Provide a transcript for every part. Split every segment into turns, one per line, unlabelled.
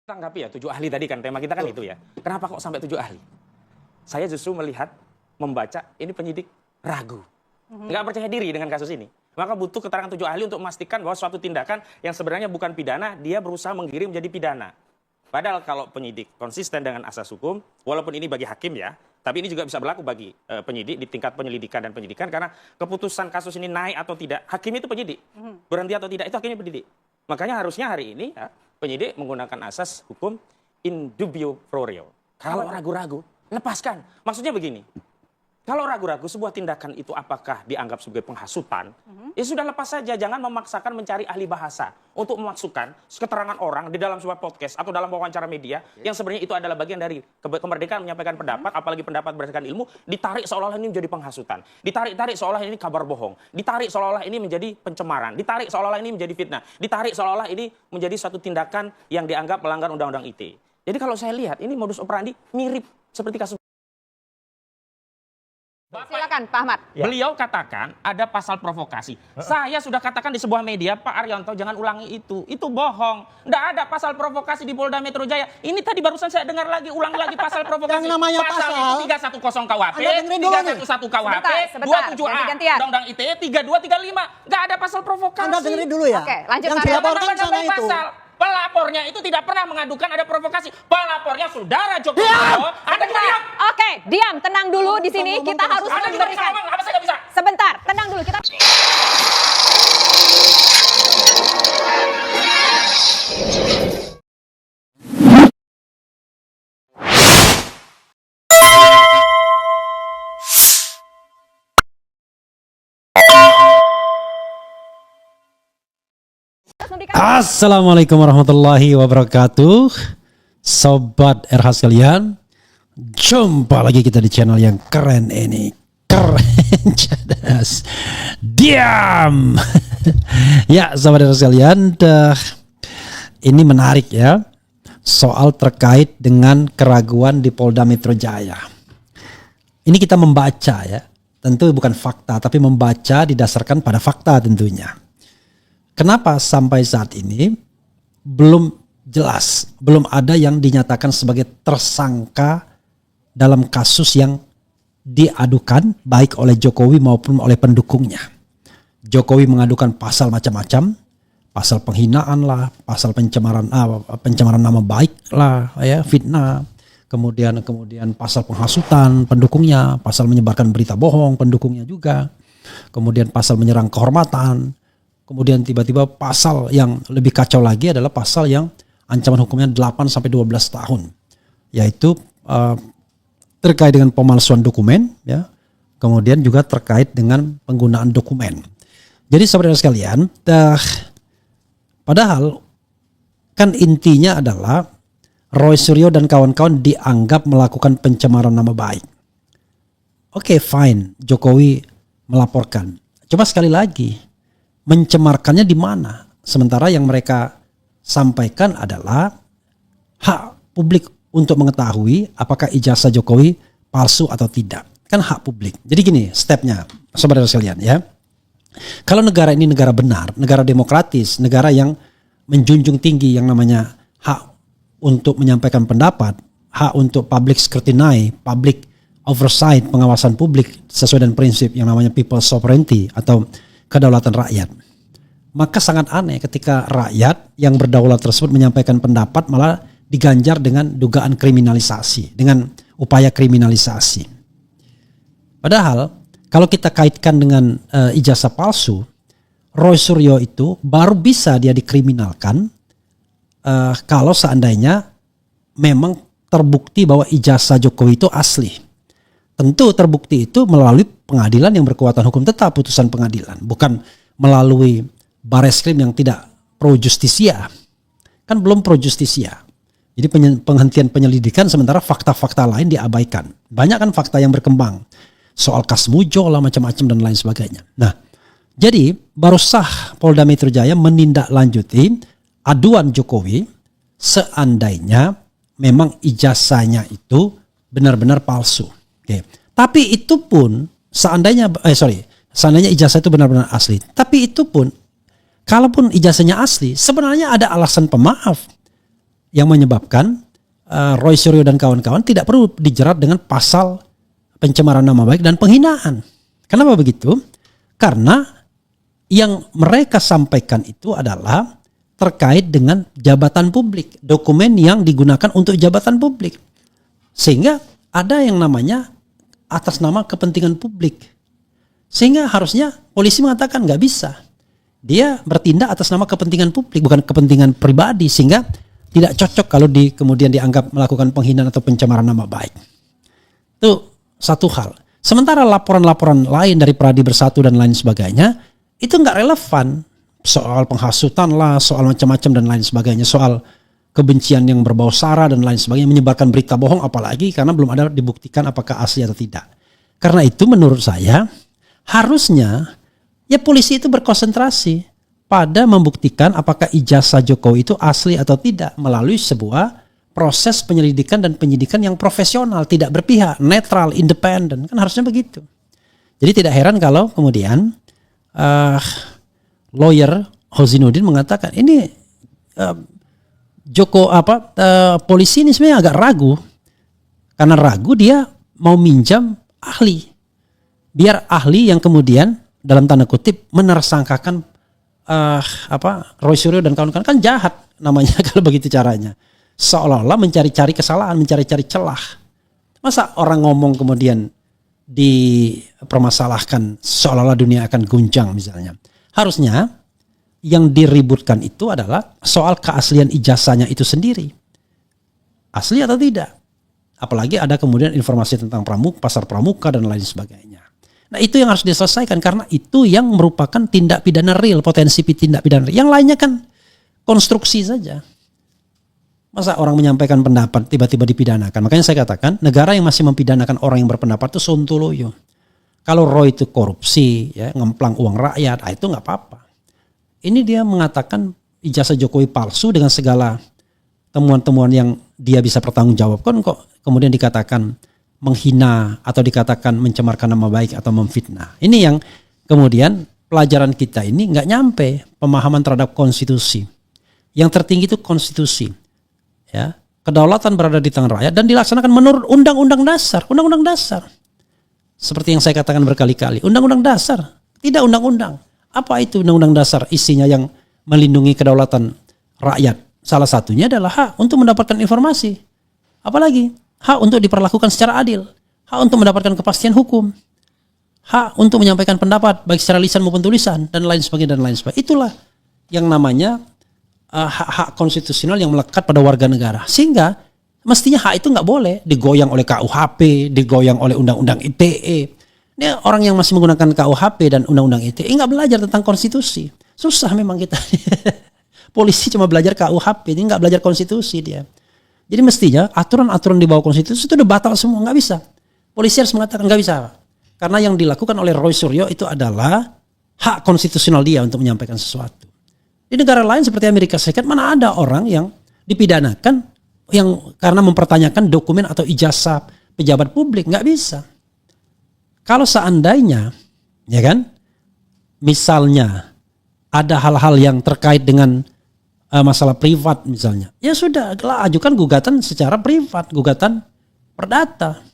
Tanggapi ya 7 ahli tadi kan tema kita kan itu ya. Kenapa kok sampai 7 ahli? Saya justru melihat, membaca ini penyidik ragu. Nggak percaya diri dengan kasus ini. Maka butuh keterangan 7 ahli untuk memastikan bahwa suatu tindakan yang sebenarnya bukan pidana, dia berusaha menggiring menjadi pidana. Padahal kalau penyidik konsisten dengan asas hukum, walaupun ini bagi hakim ya, tapi ini juga bisa berlaku bagi penyidik di tingkat penyelidikan dan penyidikan, karena keputusan kasus ini naik atau tidak, hakim itu penyidik. Berhenti atau tidak, itu hakimnya penyidik. Makanya harusnya hari ini ya, penyidik menggunakan asas hukum in dubio pro reo. Kalau ragu-ragu, lepaskan. Maksudnya begini, kalau ragu-ragu sebuah tindakan itu apakah dianggap sebagai penghasutan, ya sudah lepas saja. Jangan memaksakan mencari ahli bahasa untuk memasukkan keterangan orang di dalam sebuah podcast atau dalam wawancara media yang sebenarnya itu adalah bagian dari kemerdekaan menyampaikan pendapat, apalagi pendapat berdasarkan ilmu, ditarik seolah-olah ini menjadi penghasutan, ditarik-tarik seolah ini kabar bohong, ditarik seolah-olah ini menjadi pencemaran, ditarik seolah-olah ini menjadi fitnah, ditarik seolah-olah ini menjadi suatu tindakan yang dianggap melanggar undang-undang ITE. Jadi kalau saya lihat ini modus operandi mirip seperti kasus.
Silakan Pak Ahmad.
Beliau katakan ada pasal provokasi. Saya sudah katakan di sebuah media, Pak Arianto jangan ulangi itu. Itu bohong. Tidak ada pasal provokasi di Polda Metro Jaya. Ini tadi barusan saya dengar lagi, ulang lagi pasal provokasi.
Yang namanya
pasal 310 KUHP, 311 KUHP, 27A Undang-Undang ITE, 3235. Nggak ada pasal provokasi.
Anda dengerin dulu ya.
Oke, lanjut
Yang
Pak
dilaporkan sana itu.
Pelapornya itu tidak pernah mengadukan ada provokasi. Pelapornya saudara Jokowi. Ada diam.
Oke, diam, tenang dulu di sini. Kita harus memberikan.
Apa saya nggak bisa?
Sebentar, tenang dulu kita.
Assalamualaikum warahmatullahi wabarakatuh. Sobat RH sekalian, jumpa lagi kita di channel yang keren ini. Keren, cerdas, diam. Ya sobat RH sekalian, ini menarik ya. Soal terkait dengan keraguan di Polda Metro Jaya. Ini kita membaca ya. Tentu bukan fakta, tapi membaca didasarkan pada fakta tentunya. Kenapa sampai saat ini belum jelas, belum ada yang dinyatakan sebagai tersangka dalam kasus yang diadukan baik oleh Jokowi maupun oleh pendukungnya. Jokowi mengadukan pasal macam-macam, pasal penghinaan lah, pasal pencemaran nama baik lah, ya, fitnah, kemudian pasal penghasutan pendukungnya, pasal menyebarkan berita bohong pendukungnya juga, kemudian pasal menyerang kehormatan. Kemudian tiba-tiba pasal yang lebih kacau lagi adalah pasal yang ancaman hukumnya 8-12 tahun. Yaitu terkait dengan pemalsuan dokumen, ya. Kemudian juga terkait dengan penggunaan dokumen. Jadi saudara sekalian, padahal kan intinya adalah Roy Suryo dan kawan-kawan dianggap melakukan pencemaran nama baik. Oke, fine, Jokowi melaporkan. Coba sekali lagi, mencemarkannya di mana? Sementara yang mereka sampaikan adalah hak publik untuk mengetahui apakah ijazah Jokowi palsu atau tidak. Kan hak publik. Jadi gini stepnya, saudara sekalian ya. Kalau negara ini negara benar, negara demokratis, negara yang menjunjung tinggi yang namanya hak untuk menyampaikan pendapat, hak untuk public scrutiny, public oversight, pengawasan publik sesuai dengan prinsip yang namanya people's sovereignty atau kedaulatan rakyat. Maka sangat aneh ketika rakyat yang berdaulat tersebut menyampaikan pendapat malah diganjar dengan dugaan kriminalisasi, dengan upaya kriminalisasi. Padahal kalau kita kaitkan dengan ijazah palsu, Roy Suryo itu baru bisa dia dikriminalkan kalau seandainya memang terbukti bahwa ijazah Jokowi itu asli. Tentu terbukti itu melalui pengadilan yang berkekuatan hukum tetap, putusan pengadilan, bukan melalui Bareskrim yang tidak pro justisia. Kan belum pro justisia. Jadi penghentian penyelidikan sementara fakta-fakta lain diabaikan. Banyak kan fakta yang berkembang. Soal Kasmujo lah macam-macam dan lain sebagainya. Nah, jadi baru sah Polda Metro Jaya menindaklanjuti aduan Jokowi seandainya memang ijazahnya itu benar-benar palsu. Oke. Tapi itu pun seandainya ijazah itu benar-benar asli. Tapi itu pun kalaupun ijazahnya asli, sebenarnya ada alasan pemaaf. yang menyebabkan Roy Suryo dan kawan-kawan tidak perlu dijerat dengan pasal pencemaran nama baik dan penghinaan. Kenapa begitu? Karena yang mereka sampaikan itu adalah terkait dengan jabatan publik, dokumen yang digunakan untuk jabatan publik. Sehingga ada yang namanya atas nama kepentingan publik. Sehingga harusnya polisi mengatakan nggak bisa. Dia bertindak atas nama kepentingan publik, bukan kepentingan pribadi. Sehingga tidak cocok kalau kemudian dianggap melakukan penghinaan atau pencemaran nama baik. Itu satu hal. Sementara laporan-laporan lain dari Pradi Bersatu dan lain sebagainya, itu nggak relevan. Soal penghasutan lah, soal macam-macam dan lain sebagainya, soal kebencian yang berbau sara dan lain sebagainya, menyebarkan berita bohong apalagi karena belum ada dibuktikan apakah asli atau tidak. Karena itu menurut saya harusnya ya polisi itu berkonsentrasi pada membuktikan apakah ijazah Jokowi itu asli atau tidak melalui sebuah proses penyelidikan dan penyidikan yang profesional, tidak berpihak, netral, independen, kan harusnya begitu. Jadi tidak heran kalau kemudian lawyer Hozinuddin mengatakan ini polisi ini sebenarnya agak ragu, karena ragu dia mau minjam ahli, biar ahli yang kemudian dalam tanda kutip menersangkakan Roy Suryo dan kawan-kawan, kan jahat namanya kalau begitu caranya, seolah-olah mencari-cari kesalahan, mencari-cari celah. Masa orang ngomong kemudian dipermasalahkan seolah-olah dunia akan guncang misalnya. Harusnya yang diributkan itu adalah soal keaslian ijazahnya itu sendiri. Asli atau tidak. Apalagi ada kemudian informasi tentang pasar pramuka dan lain sebagainya. Nah itu yang harus diselesaikan karena itu yang merupakan tindak pidana real, potensi tindak pidana real. Yang lainnya kan konstruksi saja. Masa orang menyampaikan pendapat tiba-tiba dipidanakan. Makanya saya katakan negara yang masih mempidanakan orang yang berpendapat itu sontoloyo. Kalau Roy itu korupsi, ya, ngemplang uang rakyat, itu nggak apa-apa. Ini dia mengatakan ijazah Jokowi palsu dengan segala temuan-temuan yang dia bisa pertanggungjawabkan, kok kemudian dikatakan menghina atau dikatakan mencemarkan nama baik atau memfitnah. Ini yang kemudian pelajaran kita ini nggak nyampe pemahaman terhadap konstitusi. Yang tertinggi itu konstitusi, ya, kedaulatan berada di tangan rakyat dan dilaksanakan menurut undang-undang dasar. Undang-undang dasar. Seperti yang saya katakan berkali-kali, undang-undang dasar, tidak undang-undang. Apa itu undang-undang dasar? Isinya yang melindungi kedaulatan rakyat. Salah satunya adalah hak untuk mendapatkan informasi. Apalagi hak untuk diperlakukan secara adil, hak untuk mendapatkan kepastian hukum, hak untuk menyampaikan pendapat baik secara lisan maupun tulisan dan lain sebagainya dan lain sebagainya. Itulah yang namanya hak-hak konstitusional yang melekat pada warga negara. Sehingga mestinya hak itu nggak boleh digoyang oleh KUHP, digoyang oleh Undang-Undang ITE. Ini orang yang masih menggunakan KUHP dan Undang-Undang ITE nggak belajar tentang konstitusi. Susah memang kita. Polisi cuma belajar KUHP, ini nggak belajar konstitusi dia. Jadi mestinya aturan-aturan di bawah konstitusi itu udah batal semua, nggak bisa. Polisi harus mengatakan nggak bisa. Karena yang dilakukan oleh Roy Suryo itu adalah hak konstitusional dia untuk menyampaikan sesuatu. Di negara lain seperti Amerika Serikat mana ada orang yang dipidanakan yang karena mempertanyakan dokumen atau ijazah pejabat publik, nggak bisa. Kalau seandainya, ya kan, misalnya ada hal-hal yang terkait dengan masalah privat misalnya, ya sudah, ajukan gugatan secara privat, gugatan perdata,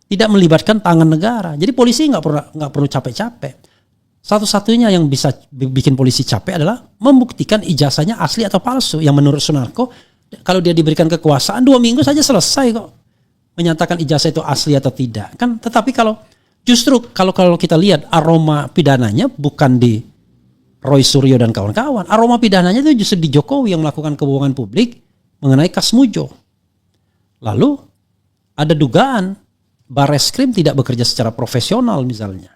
tidak melibatkan tangan negara. Jadi polisi nggak perlu capek-capek. Satu-satunya yang bisa bikin polisi capek adalah membuktikan ijazahnya asli atau palsu. Yang menurut Sunarko, kalau dia diberikan kekuasaan 2 minggu saja selesai kok menyatakan ijazah itu asli atau tidak. Kan, tetapi kalau kita lihat aroma pidananya bukan di Roy Suryo dan kawan-kawan, aroma pidananya itu justru di Jokowi yang melakukan kebohongan publik mengenai Kasmujo. Lalu ada dugaan Barreskrim tidak bekerja secara profesional misalnya.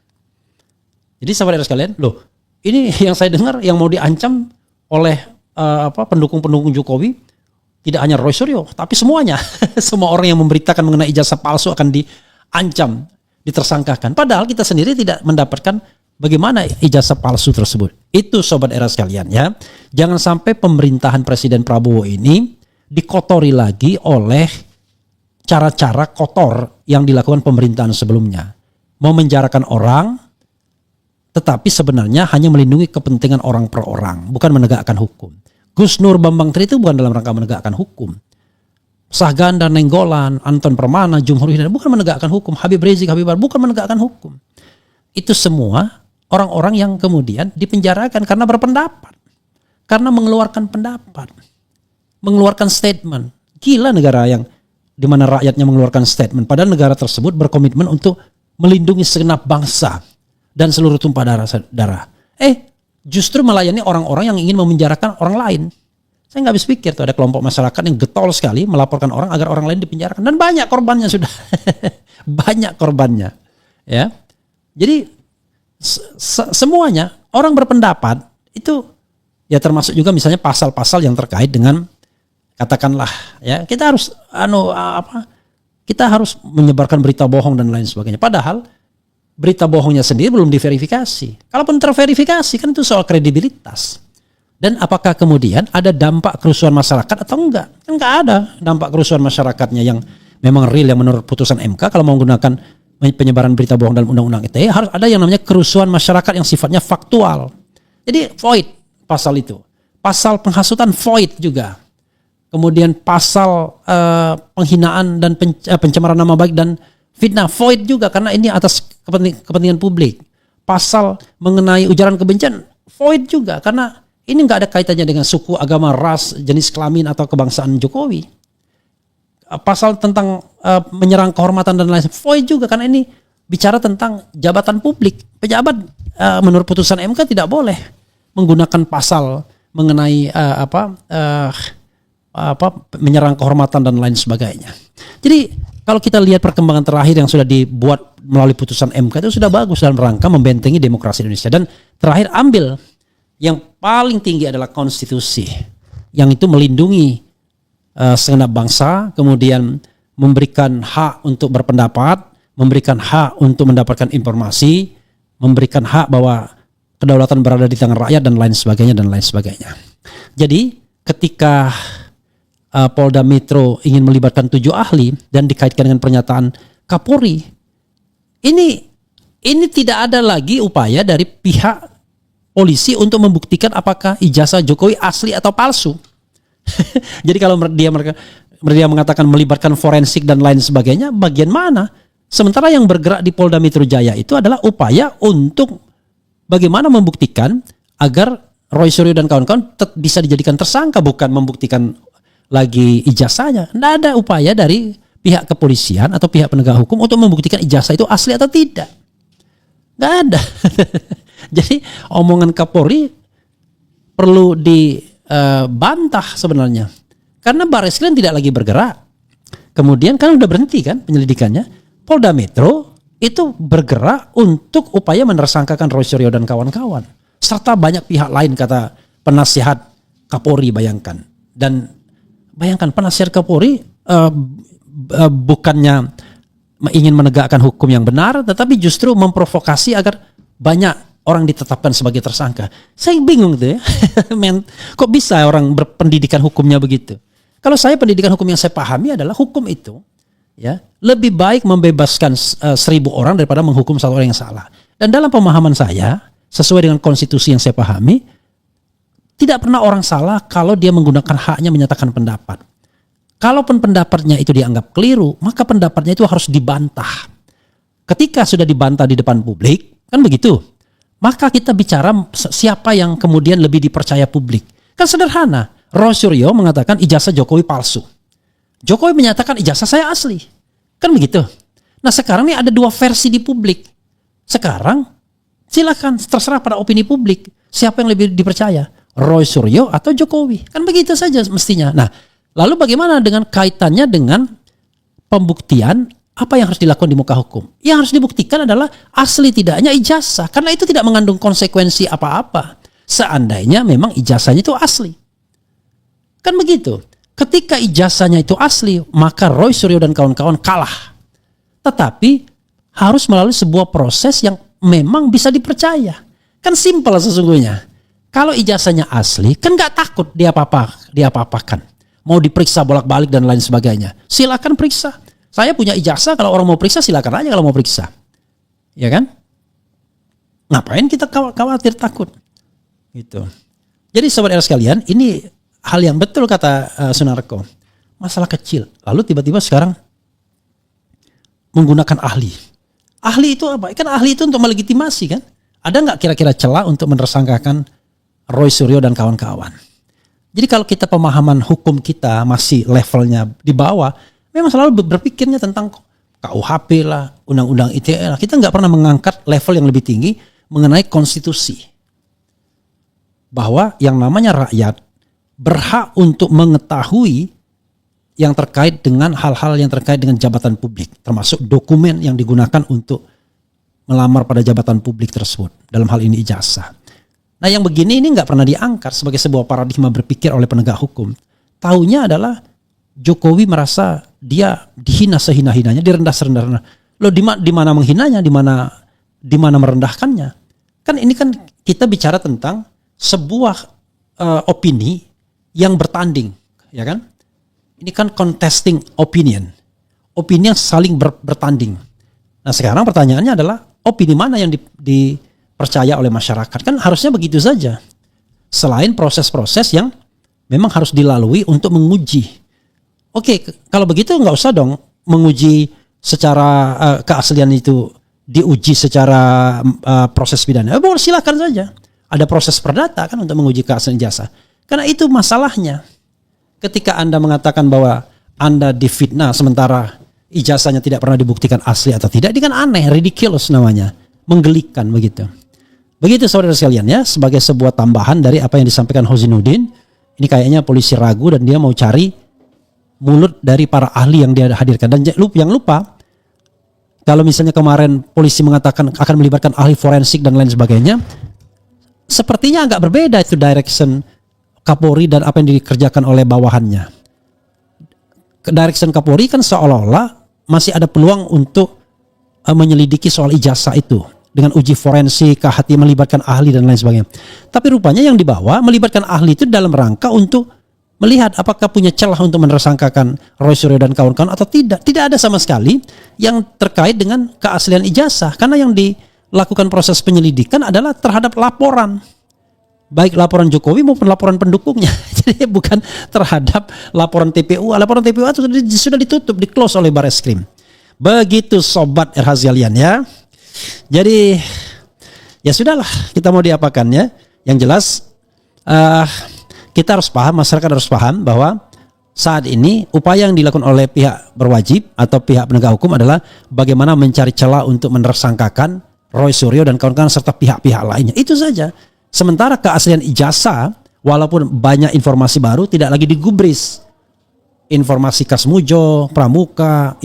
Jadi sahabat sekalian, loh, ini yang saya dengar yang mau diancam oleh pendukung-pendukung Jokowi tidak hanya Roy Suryo, tapi semuanya. Semua orang yang memberitakan mengenai ijazah palsu akan diancam, ditersangkakan. Padahal kita sendiri tidak mendapatkan bagaimana ijazah palsu tersebut. Itu sobat era sekalian ya. Jangan sampai pemerintahan Presiden Prabowo ini dikotori lagi oleh cara-cara kotor yang dilakukan pemerintahan sebelumnya. Mau menjarakan orang, tetapi sebenarnya hanya melindungi kepentingan orang per orang, bukan menegakkan hukum. Gus Nur Bambang Tri itu bukan dalam rangka menegakkan hukum. Sahganda, Nenggolan, Anton Permana, Jumhur Hidayat bukan menegakkan hukum, Habib Rizik, Habib Bahar bukan menegakkan hukum. Itu semua orang-orang yang kemudian dipenjarakan karena berpendapat, karena mengeluarkan pendapat, mengeluarkan statement. Gila negara yang di mana rakyatnya mengeluarkan statement, padahal negara tersebut berkomitmen untuk melindungi segenap bangsa dan seluruh tumpah darah. Justru melayani orang-orang yang ingin memenjarakan orang lain. Saya nggak habis pikir tuh ada kelompok masyarakat yang getol sekali melaporkan orang agar orang lain dipenjarakan, dan banyak korbannya sudah. Banyak korbannya. Ya. Jadi semuanya orang berpendapat itu ya, termasuk juga misalnya pasal-pasal yang terkait dengan, katakanlah ya, kita harus kita harus menyebarkan berita bohong dan lain sebagainya. Padahal berita bohongnya sendiri belum diverifikasi. Kalaupun terverifikasi kan itu soal kredibilitas. Dan apakah kemudian ada dampak kerusuhan masyarakat atau enggak? Kan enggak ada dampak kerusuhan masyarakatnya yang memang real yang menurut putusan MK. Kalau mau menggunakan penyebaran berita bohong dalam undang-undang ITE harus ada yang namanya kerusuhan masyarakat yang sifatnya faktual. Jadi void pasal itu. Pasal penghasutan void juga. Kemudian pasal penghinaan dan pencemaran nama baik dan fitnah void juga karena ini atas kepentingan publik. Pasal mengenai ujaran kebencian void juga karena ini nggak ada kaitannya dengan suku, agama, ras, jenis kelamin atau kebangsaan Jokowi. Pasal tentang menyerang kehormatan dan lain void juga karena ini bicara tentang jabatan publik. Pejabat menurut putusan MK tidak boleh menggunakan pasal mengenai menyerang kehormatan dan lain sebagainya. Jadi kalau kita lihat perkembangan terakhir yang sudah dibuat melalui putusan MK itu sudah bagus dalam rangka membentengi demokrasi Indonesia. Dan terakhir ambil yang paling tinggi adalah konstitusi yang itu melindungi segenap bangsa, kemudian memberikan hak untuk berpendapat, memberikan hak untuk mendapatkan informasi, memberikan hak bahwa kedaulatan berada di tangan rakyat dan lain sebagainya. Jadi ketika Polda Metro ingin melibatkan 7 ahli dan dikaitkan dengan pernyataan Kapolri, ini tidak ada lagi upaya dari pihak polisi untuk membuktikan apakah ijazah Jokowi asli atau palsu. Jadi kalau dia mengatakan melibatkan forensik dan lain sebagainya, bagian mana? Sementara yang bergerak di Polda Metro Jaya itu adalah upaya untuk bagaimana membuktikan agar Roy Suryo dan kawan-kawan bisa dijadikan tersangka, bukan membuktikan lagi ijazahnya. Tidak ada upaya dari pihak kepolisian atau pihak penegak hukum untuk membuktikan ijazah itu asli atau tidak. Nggak ada. Jadi omongan Kapolri perlu dibantah sebenarnya. Karena Barreskrim tidak lagi bergerak. Kemudian kan udah berhenti kan penyelidikannya. Polda Metro itu bergerak untuk upaya menersangkakan Roy Suryo dan kawan-kawan. Serta banyak pihak lain kata penasihat Kapolri, bayangkan. Dan bayangkan penasihat Kapolri bukannya ingin menegakkan hukum yang benar, tetapi justru memprovokasi agar banyak orang ditetapkan sebagai tersangka. Saya bingung tuh ya. Kok bisa orang berpendidikan hukumnya begitu? Kalau saya pendidikan hukum yang saya pahami adalah hukum itu ya lebih baik membebaskan 1000 orang daripada menghukum satu orang yang salah. Dan dalam pemahaman saya, sesuai dengan konstitusi yang saya pahami, tidak pernah orang salah kalau dia menggunakan haknya menyatakan pendapat. Kalaupun pendapatnya itu dianggap keliru, maka pendapatnya itu harus dibantah. Ketika sudah dibantah di depan publik, kan begitu. Maka kita bicara siapa yang kemudian lebih dipercaya publik. Kan sederhana. Roy Suryo mengatakan ijazah Jokowi palsu. Jokowi menyatakan ijazah saya asli. Kan begitu. Nah sekarang ini ada 2 versi di publik. Sekarang silakan terserah pada opini publik. Siapa yang lebih dipercaya? Roy Suryo atau Jokowi? Kan begitu saja mestinya. Nah lalu bagaimana dengan kaitannya dengan pembuktian apa yang harus dilakukan di muka hukum? Yang harus dibuktikan adalah asli tidaknya ijazah. Karena itu tidak mengandung konsekuensi apa-apa. Seandainya memang ijazahnya itu asli. Kan begitu. Ketika ijazahnya itu asli, maka Roy Suryo dan kawan-kawan kalah. Tetapi harus melalui sebuah proses yang memang bisa dipercaya. Kan simpel sesungguhnya. Kalau ijazahnya asli, kan gak takut diapa-apakan. Mau diperiksa bolak-balik dan lain sebagainya. Silakan periksa. Saya punya ijazah, kalau orang mau periksa silakan aja kalau mau periksa. Ya kan? Ngapain kita khawatir takut? Gitu. Jadi sobat era sekalian, ini hal yang betul kata Sunarko. masalah kecil. Lalu tiba-tiba sekarang menggunakan ahli. Ahli itu apa? Kan ahli itu untuk melegitimasi kan? Ada nggak kira-kira celah untuk menersangkakan Roy Suryo dan kawan-kawan? Jadi kalau kita pemahaman hukum kita masih levelnya di bawah, memang selalu berpikirnya tentang KUHP lah, Undang-Undang ITE lah. Kita nggak pernah mengangkat level yang lebih tinggi mengenai konstitusi. Bahwa yang namanya rakyat berhak untuk mengetahui yang terkait dengan hal-hal yang terkait dengan jabatan publik, termasuk dokumen yang digunakan untuk melamar pada jabatan publik tersebut, dalam hal ini ijazah. Nah yang begini ini nggak pernah diangkat sebagai sebuah paradigma berpikir oleh penegak hukum. Taunya adalah Jokowi merasa dia dihina sehina-hinanya, direndah serendah-rendah. Loh di mana menghinanya, di mana merendahkannya? Kan ini kan kita bicara tentang sebuah opini yang bertanding, ya kan? Ini kan contesting opinion. Opini yang saling bertanding. Nah sekarang pertanyaannya adalah opini mana yang dipercaya oleh masyarakat? Kan harusnya begitu saja. Selain proses-proses yang memang harus dilalui untuk menguji. Oke, kalau begitu nggak usah dong menguji secara keaslian itu diuji secara proses pidana. Boleh silakan saja. Ada proses perdata kan untuk menguji keaslian ijazah. Karena itu masalahnya. Ketika Anda mengatakan bahwa Anda difitnah sementara ijazahnya tidak pernah dibuktikan asli atau tidak, ini kan aneh, ridiculous namanya, menggelikan begitu. Begitu saudara sekalian ya, sebagai sebuah tambahan dari apa yang disampaikan Husainuddin, ini kayaknya polisi ragu dan dia mau cari mulut dari para ahli yang dia hadirkan. Dan yang lupa, kalau misalnya kemarin polisi mengatakan akan melibatkan ahli forensik dan lain sebagainya, sepertinya agak berbeda itu direction Kapolri dan apa yang dikerjakan oleh bawahannya. Direction Kapolri kan seolah-olah masih ada peluang untuk menyelidiki soal ijazah itu dengan uji forensik, KHT melibatkan ahli dan lain sebagainya. Tapi rupanya yang dibawa melibatkan ahli itu dalam rangka untuk melihat apakah punya celah untuk menersangkakan Roy Suryo dan kawan-kawan atau tidak. Tidak ada sama sekali yang terkait dengan keaslian ijazah karena yang dilakukan proses penyelidikan adalah terhadap laporan. Baik laporan Jokowi maupun laporan pendukungnya. Jadi bukan terhadap laporan TPU. Laporan TPU sudah ditutup, di-close oleh Barreskrim. Begitu sobat Erhazialian ya. Jadi ya sudahlah, kita mau diapakan ya. Yang jelas kita harus paham, masyarakat harus paham bahwa saat ini upaya yang dilakukan oleh pihak berwajib atau pihak penegak hukum adalah bagaimana mencari celah untuk menersangkakan Roy Suryo dan kawan-kawan serta pihak-pihak lainnya. Itu saja. Sementara keaslian ijazah, walaupun banyak informasi baru, tidak lagi digubris. Informasi Kasmujo, Pramuka,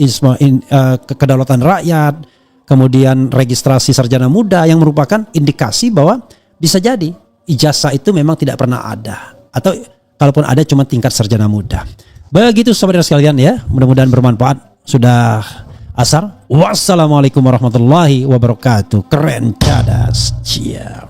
kedaulatan rakyat, kemudian registrasi sarjana muda yang merupakan indikasi bahwa bisa jadi ijazah itu memang tidak pernah ada. Atau kalaupun ada cuma tingkat sarjana muda. Begitu saudara sekalian ya, mudah-mudahan bermanfaat. Sudah asar. Wassalamualaikum warahmatullahi wabarakatuh. Keren, cadas, cia.